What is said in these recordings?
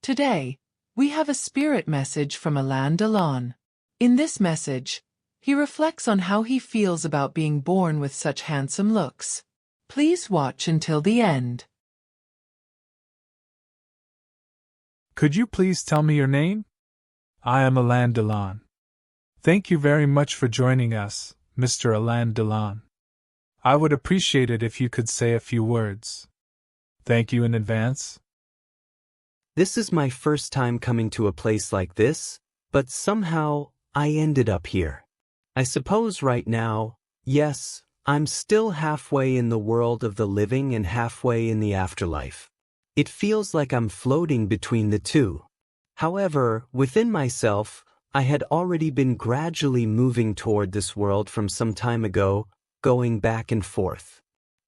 Today, we have a spirit message from Alain Delon. In this message, he reflects on how he feels about being born with such handsome looks. Please watch until the end. Could you please tell me your name? I am Alain Delon. Thank you very much for joining us, Mr. Alain Delon. I would appreciate it if you could say a few words. Thank you in advance. This is my first time coming to a place like this, but somehow I ended up here. I suppose right now, yes, I'm still halfway in the world of the living and halfway in the afterlife. It feels like I'm floating between the two. However, within myself, I had already been gradually moving toward this world from some time ago, going back and forth.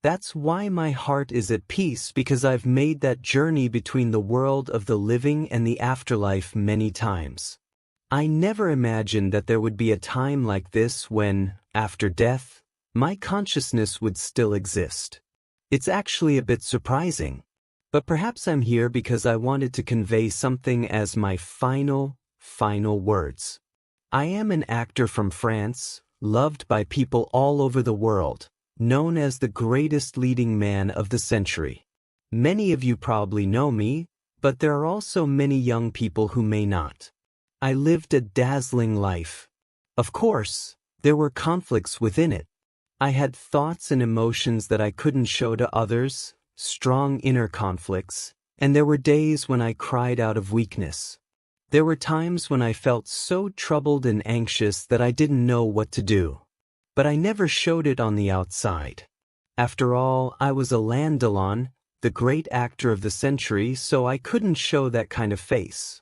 That's why my heart is at peace, because I've made that journey between the world of the living and the afterlife many times. I never imagined that there would be a time like this when, after death, my consciousness would still exist. It's actually a bit surprising. But perhaps I'm here because I wanted to convey something as my final words. I am an actor from France, loved by people all over the world, known as the greatest leading man of the century. Many of you probably know me, but there are also many young people who may not. I lived a dazzling life. Of course, there were conflicts within it. I had thoughts and emotions that I couldn't show to others, strong inner conflicts, and there were days when I cried out of weakness. There were times when I felt so troubled and anxious that I didn't know what to do. But I never showed it on the outside. After all, I was Alain Delon, the great actor of the century, so I couldn't show that kind of face.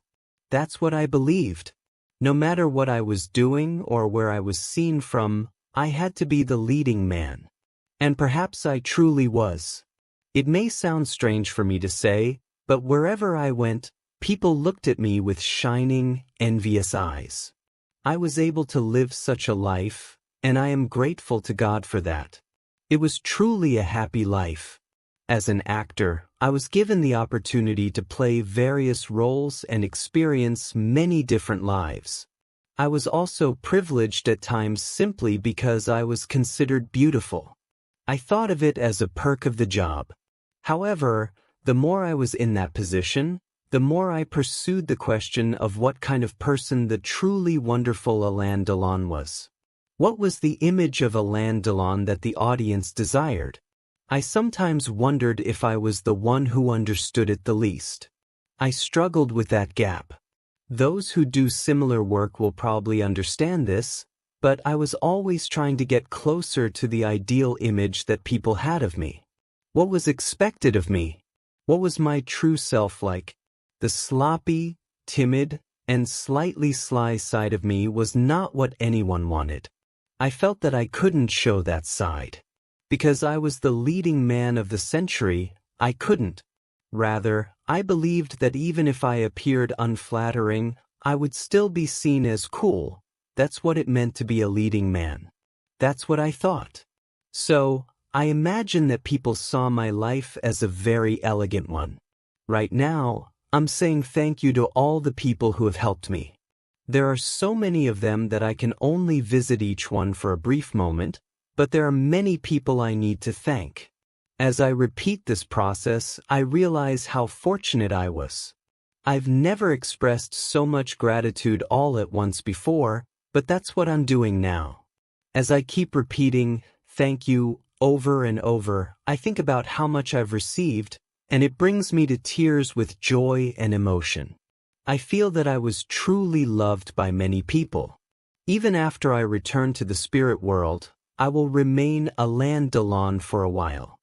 That's what I believed. No matter what I was doing or where I was seen from, I had to be the leading man. And perhaps I truly was. It may sound strange for me to say, but wherever I went, people looked at me with shining, envious eyes. I was able to live such a life, and I am grateful to God for that. It was truly a happy life. As an actor, I was given the opportunity to play various roles and experience many different lives. I was also privileged at times simply because I was considered beautiful. I thought of it as a perk of the job. However, the more I was in that position, the more I pursued the question of what kind of person the truly wonderful Alain Delon was. What was the image of Alain Delon that the audience desired? I sometimes wondered if I was the one who understood it the least. I struggled with that gap. Those who do similar work will probably understand this, but I was always trying to get closer to the ideal image that people had of me. What was expected of me? What was my true self like? The sloppy, timid, and slightly sly side of me was not what anyone wanted. I felt that I couldn't show that side. Because I was the leading man of the century, I couldn't. Rather, I believed that even if I appeared unflattering, I would still be seen as cool. That's what it meant to be a leading man. That's what I thought. So, I imagine that people saw my life as a very elegant one. Right now, I'm saying thank you to all the people who have helped me. There are so many of them that I can only visit each one for a brief moment, but there are many people I need to thank. As I repeat this process, I realize how fortunate I was. I've never expressed so much gratitude all at once before, but that's what I'm doing now. As I keep repeating, thank you, over and over, I think about how much I've received, and it brings me to tears with joy and emotion. I feel that I was truly loved by many people. Even after I return to the spirit world, I will remain Alain Delon for a while.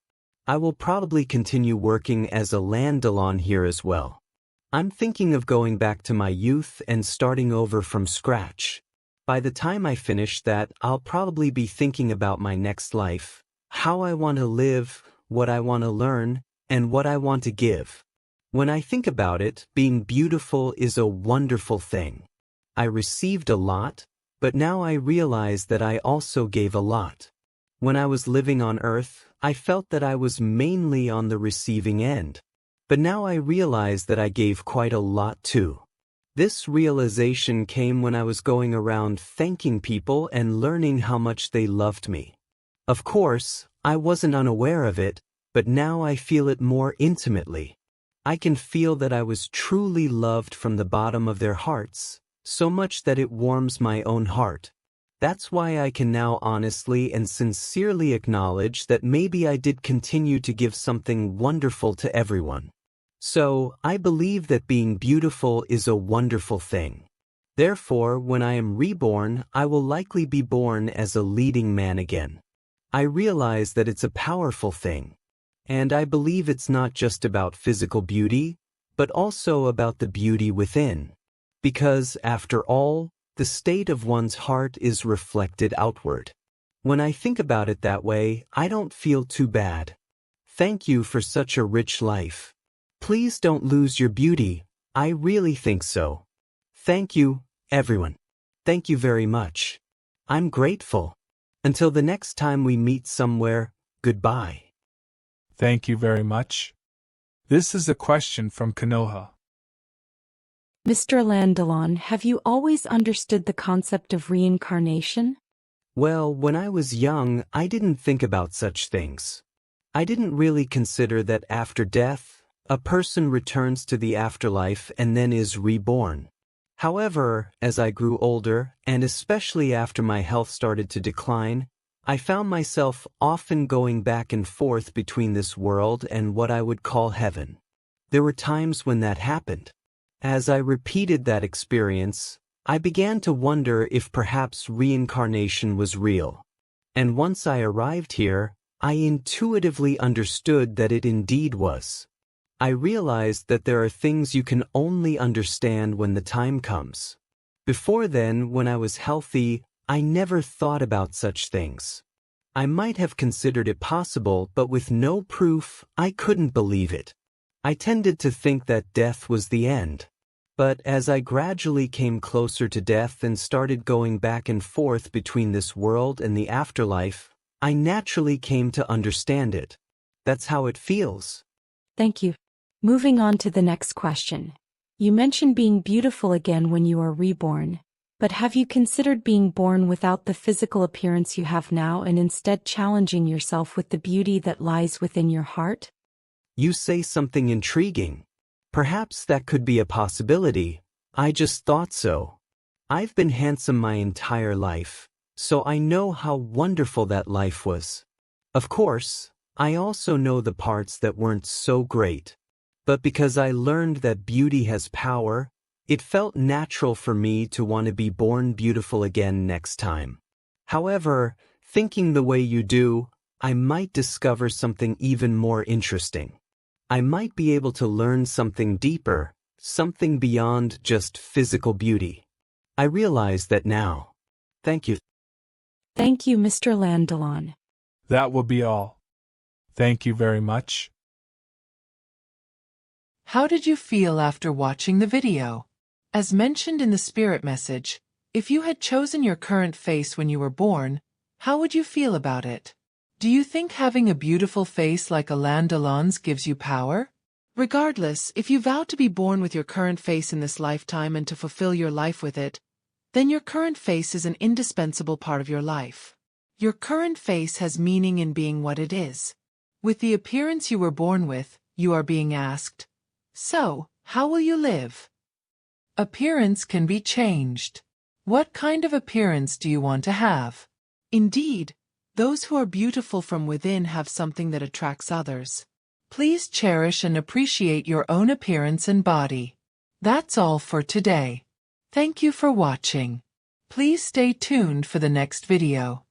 I will probably continue working as Alain Delon here as well. I'm thinking of going back to my youth and starting over from scratch. By the time I finish that, I'll probably be thinking about my next life, how I want to live, what I want to learn, and what I want to give. When I think about it, being beautiful is a wonderful thing. I received a lot, but now I realize that I also gave a lot. When I was living on Earth, I felt that I was mainly on the receiving end. But now I realize that I gave quite a lot too. This realization came when I was going around thanking people and learning how much they loved me. Of course, I wasn't unaware of it, but now I feel it more intimately. I can feel that I was truly loved from the bottom of their hearts, so much that it warms my own heart. That's why I can now honestly and sincerely acknowledge that maybe I did continue to give something wonderful to everyone. So, I believe that being beautiful is a wonderful thing. Therefore, when I am reborn, I will likely be born as a leading man again. I realize that it's a powerful thing. And I believe it's not just about physical beauty, but also about the beauty within. Because, after all, the state of one's heart is reflected outward. When I think about it that way, I don't feel too bad. Thank you for such a rich life. Please don't lose your beauty. I really think so. Thank you, everyone. Thank you very much. I'm grateful. Until the next time we meet somewhere, goodbye. Thank you very much. This is a question from Kanoha. Mr. Alain Delon, have you always understood the concept of reincarnation? Well, when I was young, I didn't think about such things. I didn't really consider that after death, a person returns to the afterlife and then is reborn. However, as I grew older, and especially after my health started to decline, I found myself often going back and forth between this world and what I would call heaven. There were times when that happened. As I repeated that experience, I began to wonder if perhaps reincarnation was real. And once I arrived here, I intuitively understood that it indeed was. I realized that there are things you can only understand when the time comes. Before then, when I was healthy, I never thought about such things. I might have considered it possible, but with no proof, I couldn't believe it. I tended to think that death was the end. But as I gradually came closer to death and started going back and forth between this world and the afterlife, I naturally came to understand it. That's how it feels. Thank you. Moving on to the next question. You mentioned being beautiful again when you are reborn. But have you considered being born without the physical appearance you have now and instead challenging yourself with the beauty that lies within your heart? You say something intriguing. Perhaps that could be a possibility. I just thought so. I've been handsome my entire life, so I know how wonderful that life was. Of course, I also know the parts that weren't so great. But because I learned that beauty has power, it felt natural for me to want to be born beautiful again next time. However, thinking the way you do, I might discover something even more interesting. I might be able to learn something deeper, something beyond just physical beauty. I realize that now. Thank you. Thank you, Mr. Alain Delon. That will be all. Thank you very much. How did you feel after watching the video? As mentioned in the spirit message, if you had chosen your current face when you were born, how would you feel about it? Do you think having a beautiful face like Alain Delon's gives you power? Regardless, if you vow to be born with your current face in this lifetime and to fulfill your life with it, then your current face is an indispensable part of your life. Your current face has meaning in being what it is. With the appearance you were born with, you are being asked, so, how will you live? Appearance can be changed. What kind of appearance do you want to have? Indeed, those who are beautiful from within have something that attracts others. Please cherish and appreciate your own appearance and body. That's all for today. Thank you for watching. Please stay tuned for the next video.